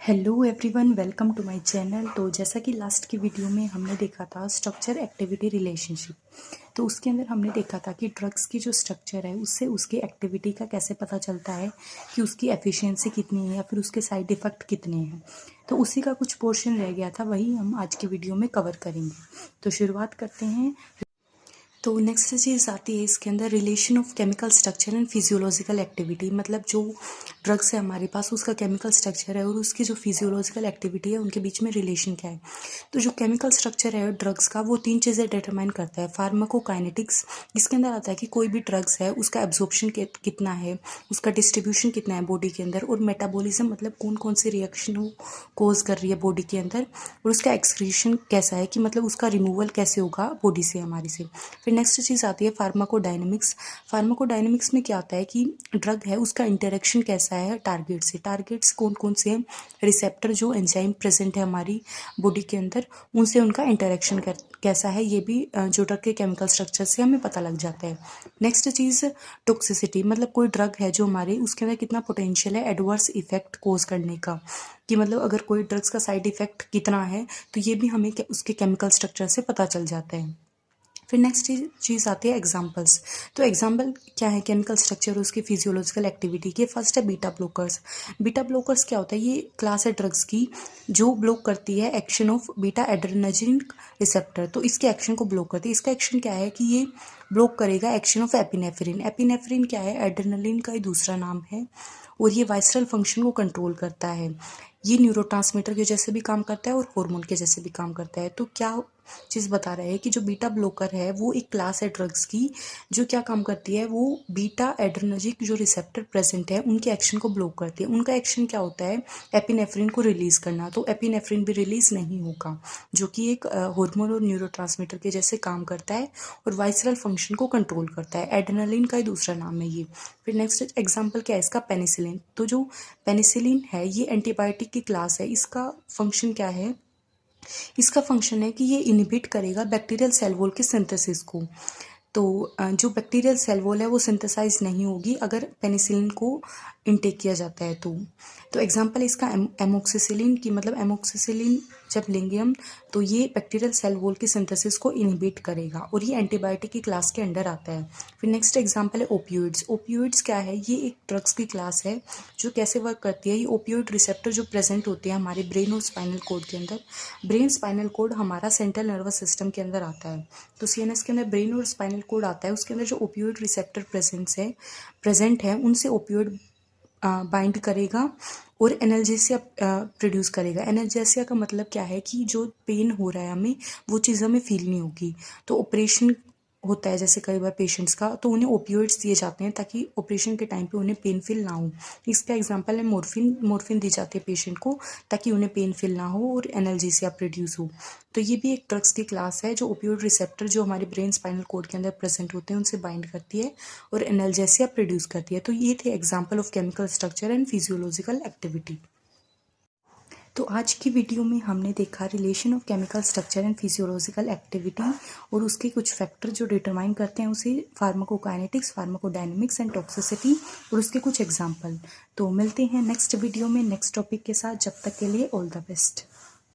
Hello everyone, welcome to my channel. तो जैसा कि लास्ट की वीडियो में हमने देखा था स्ट्रक्चर एक्टिविटी रिलेशनशिप, तो उसके अंदर हमने देखा था कि ड्रग्स की जो स्ट्रक्चर है उससे उसकी एक्टिविटी का कैसे पता चलता है कि उसकी एफिशिएंसी कितनी है या फिर उसके साइड इफ़ेक्ट कितने हैं। तो उसी का कुछ पोर्शन रह गया था, वही हम आज की वीडियो में कवर करेंगे। तो शुरुआत करते हैं। तो नेक्स्ट चीज़ आती है इसके अंदर relation of chemical structure and physiological activity, मतलब जो ड्रग्स है हमारे पास उसका केमिकल स्ट्रक्चर है और उसकी जो फिजियोलॉजिकल एक्टिविटी है उनके बीच में रिलेशन क्या है। तो जो केमिकल स्ट्रक्चर है ड्रग्स का वो तीन चीज़ें डिटरमाइन करता है। फार्माकोकाइनेटिक्स, इसके अंदर आता है कि कोई भी ड्रग्स है उसका एब्जॉर्प्शन कितना है, उसका डिस्ट्रीब्यूशन कितना है बॉडी के अंदर, और मेटाबॉलिज्म मतलब कौन कौन सी रिएक्शन वो कोज कर रही है बॉडी के अंदर, और उसका एक्सक्रीशन कैसा है कि मतलब उसका रिमूवल कैसे होगा बॉडी से हमारी से। फिर नेक्स्ट चीज़ आती है फार्माकोडायनेमिक्स। फार्माकोडायनेमिक्स में क्या आता है कि ड्रग है उसका इंटरेक्शन कैसा है टारगेट से, टारगेट्स कौन कौन से हैं, रिसेप्टर जो एंजाइम प्रेजेंट है हमारी बॉडी के अंदर उनसे उनका इंटरेक्शन कैसा है, ये भी जो ड्रग के केमिकल स्ट्रक्चर से हमें पता लग जाता है। नेक्स्ट चीज़ टॉक्सिसिटी, मतलब कोई ड्रग है जो हमारे उसके अंदर कितना पोटेंशियल है एडवर्स इफेक्ट कोज करने का, कि मतलब अगर कोई ड्रग्स का साइड इफेक्ट कितना है, तो ये भी हमें उसके केमिकल स्ट्रक्चर से पता चल जाता है। फिर नेक्स्ट चीज़ आती है एग्जांपल्स। तो एग्जांपल क्या है केमिकल स्ट्रक्चर और उसकी फिजियोलॉजिकल एक्टिविटी के। फर्स्ट है बीटा ब्लोकर्स। बीटा ब्लोकर्स क्या होता है, ये क्लास है ड्रग्स की जो ब्लॉक करती है action of beta adrenergic receptor, तो इसके एक्शन को ब्लॉक करती है। इसका एक्शन क्या है कि ये ब्लॉक करेगा एक्शन ऑफ एपिनेफ्रिन। एपिनेफ्रिन क्या है, एड्रेनलिन का ही दूसरा नाम है, और ये वाइसरल फंक्शन को कंट्रोल करता है। ये न्यूरोट्रांसमीटर के जैसे भी काम करता है और हार्मोन के जैसे भी काम करता है। तो क्या चीज़ बता रहा है कि जो बीटा ब्लोकर है वो एक क्लास है ड्रग्स की जो क्या काम करती है, वो बीटा एड्रेनर्जिक जो रिसेप्टर प्रेजेंट है उनके एक्शन को ब्लॉक करती है। उनका एक्शन क्या होता है, एपिनेफ्रिन को रिलीज करना, तो एपिनेफ्रिन भी रिलीज नहीं होगा, जो कि एक हार्मोन और न्यूरोट्रांसमीटर के जैसे काम करता है और वाइसरल फंक्शन को कंट्रोल करता है। एड्रेनलिन का ही दूसरा नाम है ये। फिर नेक्स्ट एग्जाम्पल क्या है इसका, पेनिसिलिन। तो जो पेनिसिलिन है ये एंटीबायोटिक की क्लास है। इसका फंक्शन क्या है, इसका फंक्शन है कि ये इनहिबिट करेगा बैक्टीरियल सेल वॉल के सिंथेसिस को। तो जो बैक्टीरियल सेल वॉल है वो सिंथेसाइज नहीं होगी अगर पेनिसिलिन को इनटेक किया जाता है। तो एग्जांपल इसका एमोक्सिसिलिन की, मतलब एमोक्सिसिलिन जब लेंगे हम तो ये बैक्टीरियल सेल वॉल की सिंथेसिस को इनहिबिट करेगा और ये एंटीबायोटिक की क्लास के अंडर आता है। फिर नेक्स्ट एग्जांपल है ओपियोइड्स। ओपियोइड्स क्या है, ये एक ड्रग्स की क्लास है जो कैसे वर्क करती है। ये ओपियोइड रिसेप्टर जो प्रेजेंट होते हैं हमारे ब्रेन और स्पाइनल कोड के अंदर। ब्रेन स्पाइनल कोड हमारा सेंट्रल नर्वस सिस्टम के अंदर आता है, तो सीएनएस के अंदर ब्रेन और स्पाइनल कोड आता है। उसके अंदर जो ओपियोइड रिसेप्टर प्रेजेंट है उनसे ओपियोइड बाइंड करेगा और एनाल्जेसिया प्रोड्यूस करेगा। एनाल्जेसिया का मतलब क्या है कि जो पेन हो रहा है हमें वो चीज़ हमें फील नहीं होगी। तो ऑपरेशन होता है जैसे कई बार पेशेंट्स का, तो उन्हें ओपियोइड्स दिए जाते हैं ताकि ऑपरेशन के टाइम पे उन्हें पेन फील ना हो। इसका एग्जांपल है मॉर्फिन। मॉर्फिन दी जाती है पेशेंट को ताकि उन्हें पेन फील ना हो और एनाल्जेसिया प्रोड्यूस हो। तो ये भी एक ड्रग्स की क्लास है जो ओपियोइड रिसेप्टर जो हमारे ब्रेन स्पाइनल कोड के अंदर प्रेजेंट होते हैं उनसे बाइंड करती है और एनाल्जेसिया प्रोड्यूस करती है। तो ये थे example of chemical structure and physiological activity. तो आज की वीडियो में हमने देखा relation of chemical structure and physiological activity और उसके कुछ फैक्टर जो डिटरमाइन करते हैं उसे, फार्माकोकाइनेटिक्स, फार्माकोडायनेमिक्स एंड टॉक्सिसिटी, और उसके कुछ एग्जांपल। तो मिलते हैं नेक्स्ट वीडियो में नेक्स्ट टॉपिक के साथ। जब तक के लिए ऑल द बेस्ट।